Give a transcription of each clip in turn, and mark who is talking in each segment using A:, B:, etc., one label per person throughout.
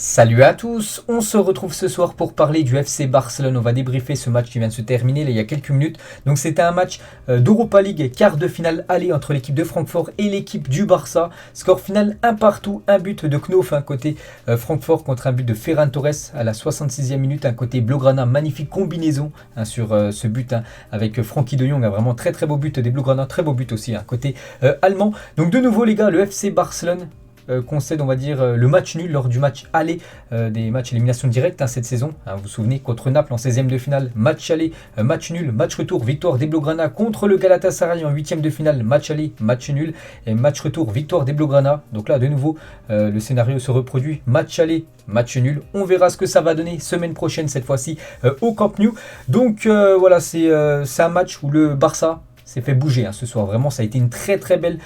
A: Salut à tous, on se retrouve ce soir pour parler du FC Barcelone. On va débriefer ce match qui vient de se terminer là, il y a quelques minutes. Donc c'était un match d'Europa League, quart de finale aller entre l'équipe de Francfort et l'équipe du Barça. Score final 1 partout, un but de Knof, côté Francfort contre un but de Ferran Torres à la 66e minute, un côté Blaugrana, magnifique combinaison sur ce but avec Frenkie de Jong, un vraiment très très beau but des Blaugrana, très beau but aussi côté allemand. Donc de nouveau les gars, le FC Barcelone concède on va dire le match nul lors du match aller des matchs élimination directe cette saison, vous vous souvenez, contre Naples en 16e de finale, match aller, match nul, match retour, victoire des Blaugrana contre le Galatasaray en 8e de finale, match aller, match nul et match retour, victoire des Blaugrana. Donc là de nouveau le scénario se reproduit, match aller, match nul. On verra ce que ça va donner semaine prochaine, cette fois-ci au Camp Nou. Donc voilà, c'est un match où le Barça s'est fait bouger ce soir. Vraiment, ça a été une très très belle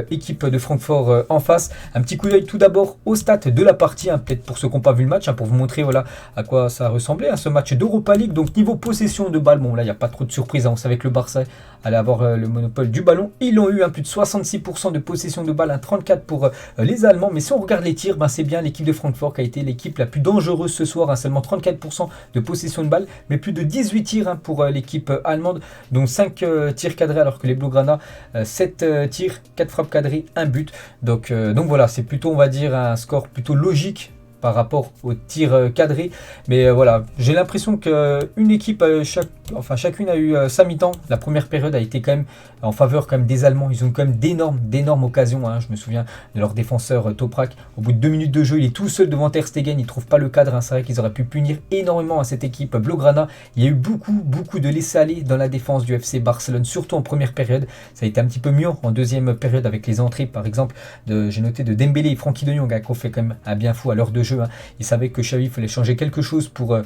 A: équipe de Francfort en face. Un petit coup d'œil tout d'abord au stats de la partie, peut-être pour ceux qui n'ont pas vu le match, pour vous montrer voilà à quoi ça ressemblait, ce match d'Europa League. Donc niveau possession de balle, bon là il n'y a pas trop de surprise, on savait que le Barça allait avoir le monopole du ballon. Ils ont eu plus de 66% de possession de balle, 34% pour les Allemands. Mais si on regarde les tirs, c'est bien l'équipe de Francfort qui a été l'équipe la plus dangereuse ce soir, seulement 34% de possession de balle, mais plus de 18 tirs pour l'équipe allemande, dont 5 tirs cadrés, alors que les Blaugrana 7 tirs, 4 frappes cadrées, 1 but. Donc voilà, c'est plutôt on va dire un score plutôt logique par rapport aux tirs cadrés. Mais voilà, j'ai l'impression qu'une équipe, chacune a eu sa mi-temps. La première période a été quand même en faveur quand même des Allemands. Ils ont quand même d'énormes occasions. Je me souviens de leur défenseur Toprak. Au bout de 2 minutes de jeu, il est tout seul devant Ter Stegen. Il ne trouve pas le cadre. C'est vrai qu'ils auraient pu punir énormément à cette équipe Blaugrana. Il y a eu beaucoup de laisser-aller dans la défense du FC Barcelone, surtout en première période. Ça a été un petit peu mieux en deuxième période avec les entrées, par exemple, j'ai noté de Dembélé et Frenkie de Jong, qui ont fait quand même un bien fou à l'heure de jeu. Il savait que Xavi fallait changer quelque chose pour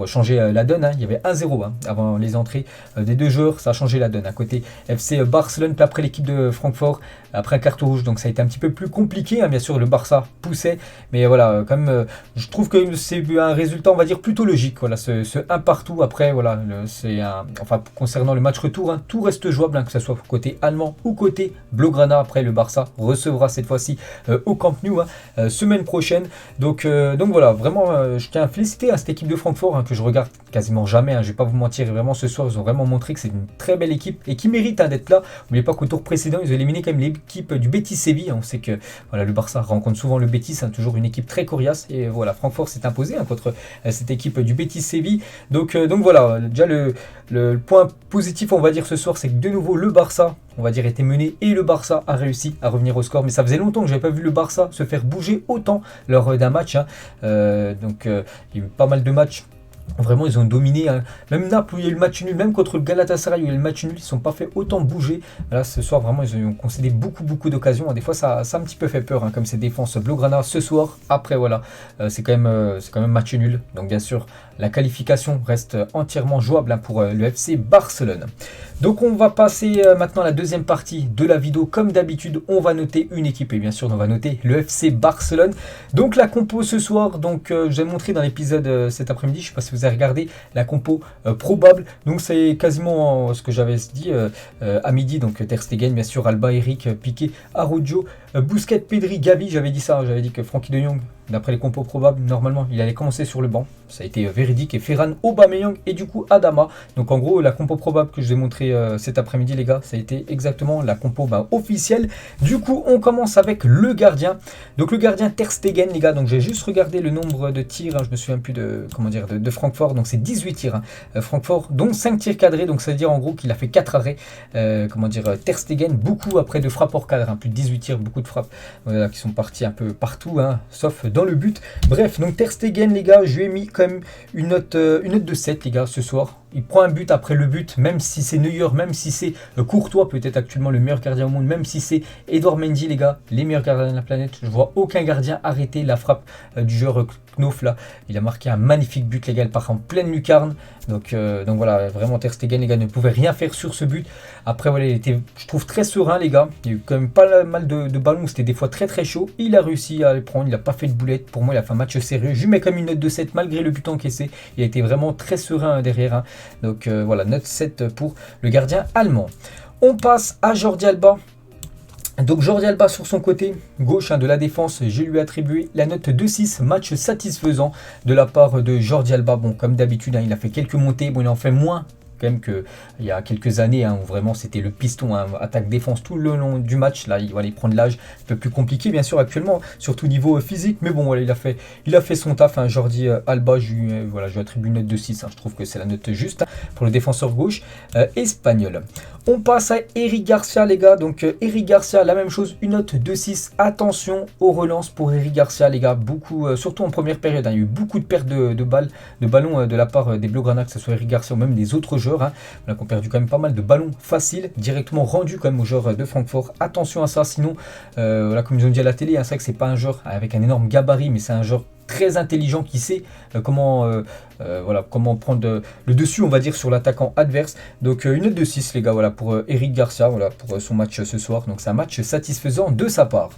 A: changer la donne. Il y avait 1-0 avant les entrées des deux joueurs. Ça a changé la donne. À côté FC Barcelone, puis après l'équipe de Francfort, après un carton rouge. Donc ça a été un petit peu plus compliqué. Bien sûr, le Barça poussait. Mais voilà, quand même, je trouve que c'est un résultat, on va dire, plutôt logique. Voilà, ce 1 partout. Après, voilà, concernant le match retour, tout reste jouable, que ce soit côté allemand ou côté Blaugrana. Après, le Barça recevra cette fois-ci au Camp Nou semaine prochaine. Donc voilà, vraiment, je tiens à féliciter cette équipe de Francfort que je regarde quasiment jamais. Je ne vais pas vous mentir, vraiment ce soir, ils ont vraiment montré que c'est une très belle équipe et qui mérite d'être là. N'oubliez pas qu'au tour précédent, ils ont éliminé quand même l'équipe du Betis Séville. On sait que voilà, le Barça rencontre souvent le Betis, toujours une équipe très coriace. Et voilà, Francfort s'est imposé contre cette équipe du Betis Séville. Donc voilà, déjà le point positif, on va dire, ce soir, c'est que de nouveau le Barça, on va dire, était mené et le Barça a réussi à revenir au score. Mais ça faisait longtemps que je n'avais pas vu le Barça se faire bouger autant lors d'un match. Il y a eu pas mal de matchs. Vraiment, ils ont dominé. Même Naples, où il y a eu le match nul, même contre le Galatasaray, où il y a eu le match nul, ils ne sont pas fait autant bouger. Là, ce soir, vraiment, ils ont concédé beaucoup d'occasions. Des fois, ça a un petit peu fait peur, comme ces défenses Blaugrana ce soir. Après, voilà, c'est quand même match nul. Donc, bien sûr, la qualification reste entièrement jouable pour le FC Barcelone. Donc, on va passer maintenant à la deuxième partie de la vidéo. Comme d'habitude, on va noter une équipe et bien sûr, on va noter le FC Barcelone. Donc, la compo ce soir, je vous ai montré dans l'épisode cet après-midi, je ne sais pas si vous avez regardé la compo probable. Donc, c'est quasiment ce que j'avais dit à midi. Donc, Ter Stegen, bien sûr, Alba, Eric, Piqué, Araujo, Busquets, Pedri, Gavi. J'avais dit ça, j'avais dit que Frenkie de Jong, d'après les compos probables, normalement, il allait commencer sur le banc. Ça a été véridique. Et Ferran, Aubameyang et du coup Adama. Donc en gros, la compo probable que je vous ai montré cet après-midi, les gars, ça a été exactement la compo officielle. Du coup, on commence avec le gardien. Donc le gardien Ter Stegen, les gars. Donc j'ai juste regardé le nombre de tirs. Je me souviens plus de Francfort. Donc c'est 18 tirs. Francfort, donc 5 tirs cadrés. Donc ça veut dire en gros qu'il a fait 4 arrêts. Ter Stegen, beaucoup après de frappes hors cadre. Plus de 18 tirs, beaucoup de frappes qui sont parties un peu partout, sauf dans le but. Bref, donc Ter Stegen, les gars, je lui ai mis quand même une note de 7, les gars, ce soir. Il prend un but après le but, même si c'est Neuer, même si c'est Courtois, peut-être actuellement le meilleur gardien au monde, même si c'est Edouard Mendy, les gars, les meilleurs gardiens de la planète. Je vois aucun gardien arrêter la frappe du joueur Knof là. Il a marqué un magnifique but, les gars, il part en pleine lucarne. Donc voilà, vraiment Ter Stegen, les gars, ne pouvait rien faire sur ce but. Après, voilà, il était, je trouve, très serein, les gars. Il y a eu quand même pas mal de ballons, c'était des fois très chaud. Il a réussi à les prendre, il n'a pas fait de boulette. Pour moi, il a fait un match sérieux. Je lui mets comme une note de 7 malgré le but encaissé. Il a été vraiment très serein derrière. Donc voilà, note 7 pour le gardien allemand. On passe à Jordi Alba. Donc Jordi Alba sur son côté gauche de la défense, je lui ai attribué la note 2,6, match satisfaisant de la part de Jordi Alba. Bon, comme d'habitude, il a fait quelques montées, bon, il en fait moins quand même qu'il y a quelques années où vraiment c'était le piston, attaque-défense tout le long du match. Là, il prend de l'âge, un peu plus compliqué bien sûr actuellement, surtout niveau physique, mais bon, voilà, il a fait son taf. Jordi Alba, je lui attribue une note de 6, je trouve que c'est la note juste pour le défenseur gauche espagnol. On passe à Eric Garcia, les gars. Donc Eric Garcia, la même chose, une note de 6. Attention aux relances pour Eric Garcia, les gars. Beaucoup, surtout en première période, il y a eu beaucoup de pertes de ballons de la part des Blaugrana, que ce soit Eric Garcia ou même des autres joueurs. On a perdu quand même pas mal de ballons faciles, directement rendus quand même aux joueurs de Francfort. Attention à ça, sinon, comme ils ont dit à la télé, c'est vrai que c'est pas un joueur avec un énorme gabarit, mais c'est un joueur très intelligent qui sait comment prendre le dessus, on va dire, sur l'attaquant adverse. Donc une note de 6, les gars, voilà, pour Eric Garcia, voilà, pour son match ce soir. Donc c'est un match satisfaisant de sa part.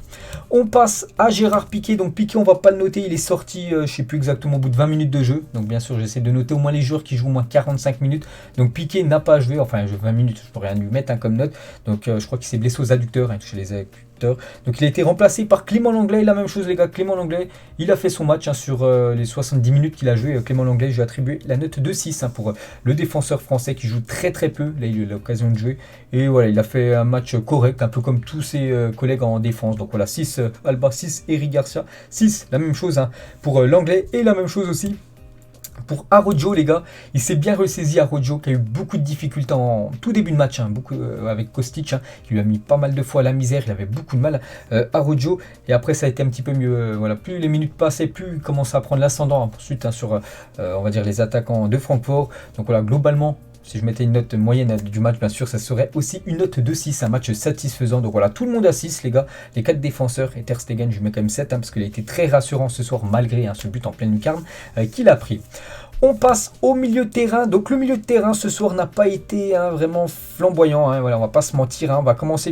A: On passe à Gérard Piqué. Donc Piqué, on va pas le noter, il est sorti, je sais plus exactement, au bout de 20 minutes de jeu. Donc bien sûr, j'essaie de noter au moins les joueurs qui jouent au moins 45 minutes. Donc Piqué n'a pas joué, enfin 20 minutes, je peux rien lui mettre comme note. Donc je crois qu'il s'est blessé aux adducteurs, touché les adducteurs. Donc il a été remplacé par Clément Lenglet, la même chose les gars, Clément Lenglet, il a fait son match sur les 70 minutes qu'il a joué. Clément Lenglet, je lui ai attribué la note de 6 pour le défenseur français qui joue très très peu, là il a eu l'occasion de jouer, et voilà, il a fait un match correct, un peu comme tous ses collègues en défense. Donc voilà, 6 Alba, 6 Eric Garcia, 6, la même chose pour Lenglet, et la même chose aussi pour Araujo, les gars. Il s'est bien ressaisi, Araujo, qui a eu beaucoup de difficultés en tout début de match, beaucoup avec Kostic, qui lui a mis pas mal de fois à la misère. Il avait beaucoup de mal, Araujo, et après ça a été un petit peu mieux. Voilà, plus les minutes passaient, plus il commençait à prendre l'ascendant ensuite sur on va dire les attaquants de Francfort. Donc voilà, globalement, si je mettais une note moyenne du match, bien sûr, ça serait aussi une note de 6, un match satisfaisant. Donc voilà, tout le monde à 6, les gars. Les 4 défenseurs, et Ter Stegen, je lui mets quand même 7, parce qu'il a été très rassurant ce soir, malgré ce but en pleine lucarne qu'il a pris. On passe au milieu de terrain. Donc le milieu de terrain ce soir n'a pas été vraiment flamboyant. Voilà, on va pas se mentir. On va commencer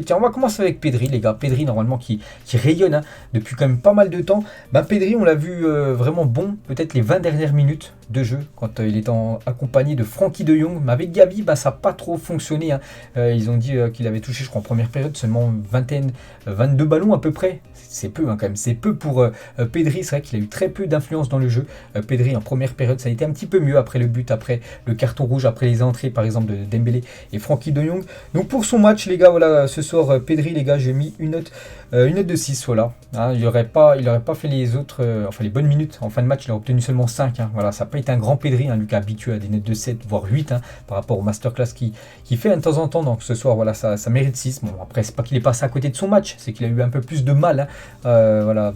A: avec Pedri, les gars. Pedri normalement qui rayonne depuis quand même pas mal de temps. Pedri, on l'a vu vraiment bon, peut-être les 20 dernières minutes de jeu, quand il est accompagné de Frenkie de Jong. Mais avec Gavi, ça n'a pas trop fonctionné. Ils ont dit qu'il avait touché, je crois, en première période, seulement 22 ballons à peu près. C'est peu quand même. C'est peu pour Pedri. C'est vrai qu'il a eu très peu d'influence dans le jeu. Pedri en première période, ça a été un petit peu mieux après le but, après le carton rouge, après les entrées par exemple de Dembélé et Frenkie de Jong. Donc pour son match, les gars, voilà, ce soir Pedri, les gars, j'ai mis une note de 6, voilà. Il n'aurait pas fait les autres, les bonnes minutes en fin de match. Il a obtenu seulement 5. Voilà, ça n'a pas été un grand Pedri, Lucas habitué à des notes de 7 voire 8 par rapport au masterclass qui fait de temps en temps. Donc ce soir, voilà, ça mérite 6. Bon, après, c'est pas qu'il est passé à côté de son match, c'est qu'il a eu un peu plus de mal voilà,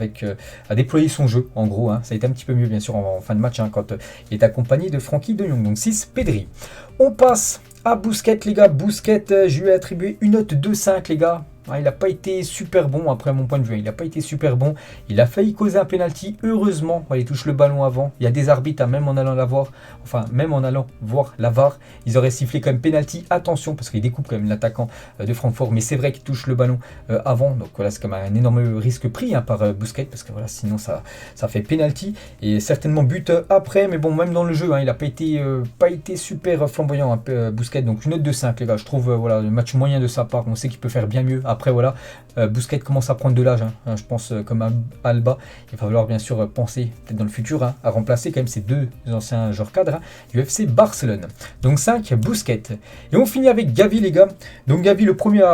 A: à déployer son jeu, en gros. Ça a été un petit peu mieux, bien sûr, en fin de match, quand il est accompagné de Frenkie de Jong. Donc 6, Pedri. On passe à Busquets, les gars. Busquets, je lui ai attribué une note de 5, les gars. Il n'a pas été super bon, après mon point de vue. Il n'a pas été super bon. Il a failli causer un penalty. Heureusement, il touche le ballon avant. Il y a des arbitres, même en allant voir la VAR, ils auraient sifflé comme penalty. Attention, parce qu'il découpe quand même l'attaquant de Francfort. Mais c'est vrai qu'il touche le ballon avant. Donc voilà, c'est quand même un énorme risque pris par Busquets, parce que voilà, sinon ça fait penalty. Et certainement but après. Mais bon, même dans le jeu, il n'a pas été super flamboyant, Busquets. Donc une note de 5, les gars. Je trouve voilà, le match moyen de sa part. On sait qu'il peut faire bien mieux. Après voilà, Busquets commence à prendre de l'âge, je pense, comme Alba. Il va falloir bien sûr penser peut-être dans le futur à remplacer quand même ces deux anciens joueurs cadres du FC Barcelone. Donc 5, Busquets. Et on finit avec Gavi, les gars. Donc Gavi, le premier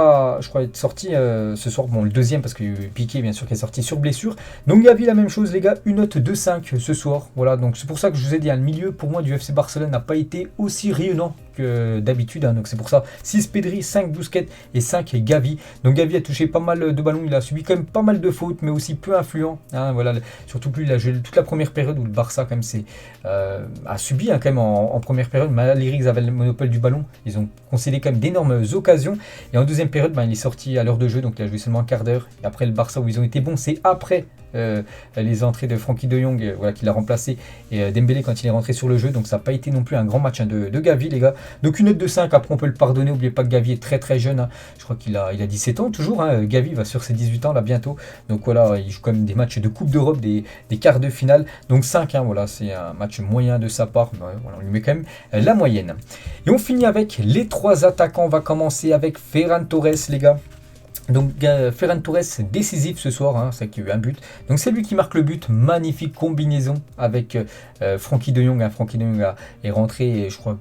A: je crois, être sorti ce soir. Bon, le deuxième parce que Piqué bien sûr qui est sorti sur blessure. Donc Gavi, la même chose, les gars, une note de 5 ce soir. Voilà, donc c'est pour ça que je vous ai dit, le milieu pour moi du FC Barcelone n'a pas été aussi rayonnant que d'habitude. Donc c'est pour ça 6 Pedri, 5 Busquets et 5 Gavi. Donc Gavi a touché pas mal de ballons, il a subi quand même pas mal de fautes, mais aussi peu influent. Voilà, surtout plus il a joué toute la première période où le Barça quand même a subi quand même en première période. Malgré qu'ils avaient le monopole du ballon, ils ont concédé quand même d'énormes occasions. Et en deuxième période, il est sorti à l'heure de jeu, donc il a joué seulement un quart d'heure. Et après le Barça où ils ont été bons, c'est après les entrées de Frenkie de Jong, voilà, qui l'a remplacé, et Dembélé quand il est rentré sur le jeu. Donc ça n'a pas été non plus un grand match de Gavi, les gars. Donc une note de 5, après on peut le pardonner. N'oubliez pas que Gavi est très très jeune, je crois qu'il a 17 ans toujours, Gavi va sur ses 18 ans là bientôt. Donc voilà, il joue quand même des matchs de Coupe d'Europe, des quarts de finale. Donc 5, voilà, c'est un match moyen de sa part, mais voilà, on lui met quand même la moyenne. Et on finit avec les 3 attaquants. On va commencer avec Ferran Torres, les gars. Donc Ferran Torres décisif ce soir, hein, c'est qu'il y a eu un but. Donc c'est lui qui marque le but, magnifique combinaison avec Frenkie de Jong. Hein. Frenkie de Jong est rentré, je crois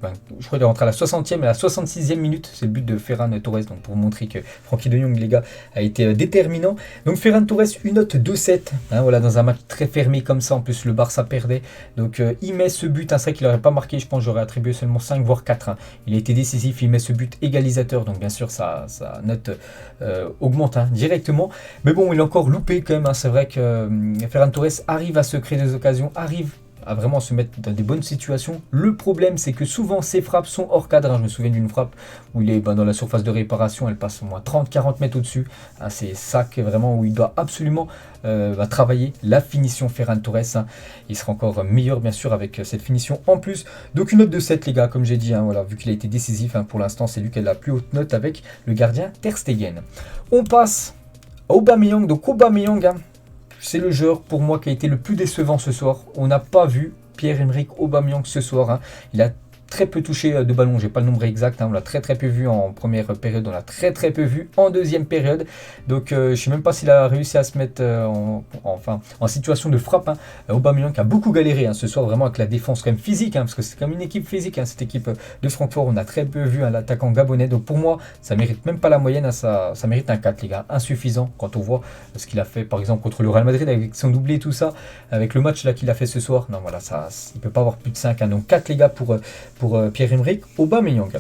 A: qu'il est rentré à la 60e et à la 66e minute. C'est le but de Ferran Torres, donc pour montrer que Frenkie de Jong, les gars, a été déterminant. Donc Ferran Torres, une note 2-7, hein, voilà, dans un match très fermé comme ça. En plus le Barça perdait, donc il met ce but. Hein, c'est vrai qu'il n'aurait pas marqué, je pense j'aurais attribué seulement 5 voire 4. Hein. Il a été décisif, il met ce but égalisateur, donc bien sûr sa note augmente hein, directement, mais bon il a encore loupé quand même, hein. C'est vrai que Ferran Torres arrive à se créer des occasions, arrive à vraiment se mettre dans des bonnes situations. Le problème c'est que souvent ses frappes sont hors cadre, hein. Je me souviens d'une frappe où il est dans la surface de réparation, elle passe au moins 30-40 mètres au-dessus, hein. C'est ça que vraiment où il doit absolument travailler la finition Ferran Torres, hein. Il sera encore meilleur bien sûr avec cette finition en plus. Donc une note de 7 les gars, comme j'ai dit, hein, voilà, vu qu'il a été décisif, hein, pour l'instant c'est lui qui a la plus haute note avec le gardien Ter Stegen. On passe à Aubameyang. Donc Aubameyang, hein, c'est le joueur pour moi qui a été le plus décevant ce soir. On n'a pas vu Pierre-Emerick Aubameyang ce soir, hein. Il a très peu touché de ballon, j'ai pas le nombre exact, hein. On l'a très peu vu en première période, on l'a très peu vu en deuxième période, donc je sais même pas s'il a réussi à se mettre en situation de frappe, hein. Aubameyang qui a beaucoup galéré, hein, ce soir, vraiment avec la défense quand même physique, hein, parce que c'est comme une équipe physique, hein, cette équipe de Francfort. On a très peu vu hein, l'attaquant gabonais, donc pour moi ça mérite même pas la moyenne, hein, ça mérite un 4 les gars, insuffisant quand on voit ce qu'il a fait par exemple contre le Real Madrid avec son doublé et tout ça, avec le match là qu'il a fait ce soir. Non voilà, ça il peut pas avoir plus de 5, hein, donc 4 les gars pour Pierre-Emerick Aubameyang.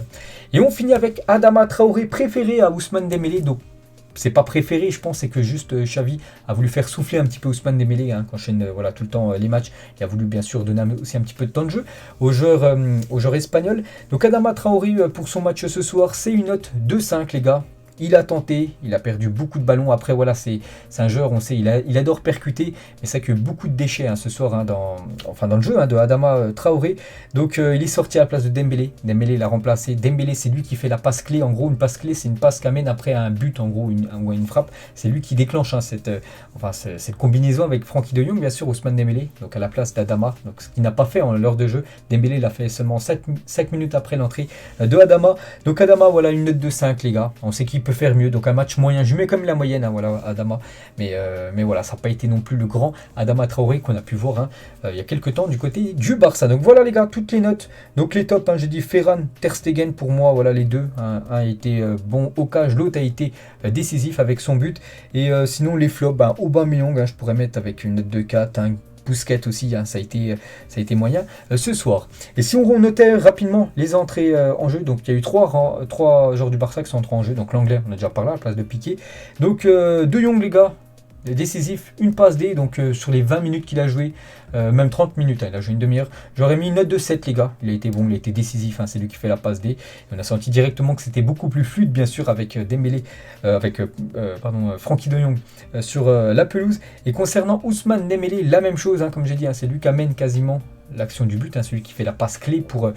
A: Et on finit avec Adama Traoré, préféré à Ousmane Dembélé. Donc c'est pas préféré, je pense, c'est que juste Xavi a voulu faire souffler un petit peu Ousmane Dembélé, hein, qui enchaîne voilà, tout le temps les matchs. Il a voulu bien sûr donner aussi un petit peu de temps de jeu aux joueurs espagnols. Donc Adama Traoré pour son match ce soir, c'est une note de 5 les gars. Il a tenté, il a perdu beaucoup de ballons. Après, voilà, c'est un joueur, on sait, il adore percuter, mais ça que beaucoup de déchets hein, ce soir hein, dans le jeu hein, de Adama Traoré. Donc, il est sorti à la place de Dembélé. Dembélé l'a remplacé. Dembélé, c'est lui qui fait la passe clé. En gros, une passe clé, c'est une passe qui amène après un but, en gros, une frappe. C'est lui qui déclenche hein, cette combinaison avec Frenkie de Jong, bien sûr, Ousmane Dembélé, donc à la place d'Adama. Donc, ce qu'il n'a pas fait en l'heure de jeu. Dembélé l'a fait seulement 5 minutes après l'entrée de Adama. Donc, Adama, voilà, une note de 5, les gars. On sait qu'il peut faire mieux, donc un match moyen, je mets comme la moyenne hein, voilà Adama, mais voilà, ça n'a pas été non plus le grand Adama Traoré qu'on a pu voir hein, il y a quelques temps du côté du Barça. Donc voilà les gars, toutes les notes, donc les tops, hein, j'ai dit Ferran, Ter Stegen pour moi, voilà les deux, hein, un a été bon au cage, l'autre a été décisif avec son but, et sinon les flops, ben, Aubameyang, hein, je pourrais mettre avec une note de 4, hein, Busquets aussi, hein, ça a été moyen ce soir. Et si on notait rapidement les entrées en jeu, donc il y a eu trois joueurs du Barça qui sont entrés en jeu, donc l'anglais, on a déjà parlé à la place de Piqué. Donc De Jong les gars, décisif, une passe D, donc sur les 20 minutes qu'il a joué, même 30 minutes, hein, il a joué une demi-heure, j'aurais mis une note de 7 les gars, il a été bon, il a été décisif, hein, c'est lui qui fait la passe D, et on a senti directement que c'était beaucoup plus fluide bien sûr avec Dembélé, Frenkie de Jong sur la pelouse. Et concernant Ousmane Dembélé, la même chose, hein, comme j'ai dit, hein, c'est lui qui amène quasiment l'action du but, hein, celui qui fait la passe clé pour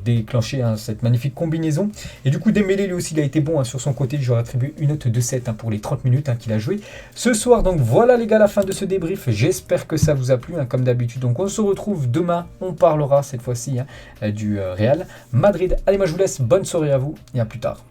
A: déclencher hein, cette magnifique combinaison. Et du coup Dembélé lui aussi il a été bon hein, sur son côté, j'aurais attribué une note de 7 hein, pour les 30 minutes hein, qu'il a joué ce soir. Donc voilà les gars, la fin de ce débrief, j'espère que ça vous a plu hein, comme d'habitude. Donc on se retrouve demain, on parlera cette fois-ci hein, du Real Madrid. Allez, moi je vous laisse, bonne soirée à vous et à plus tard.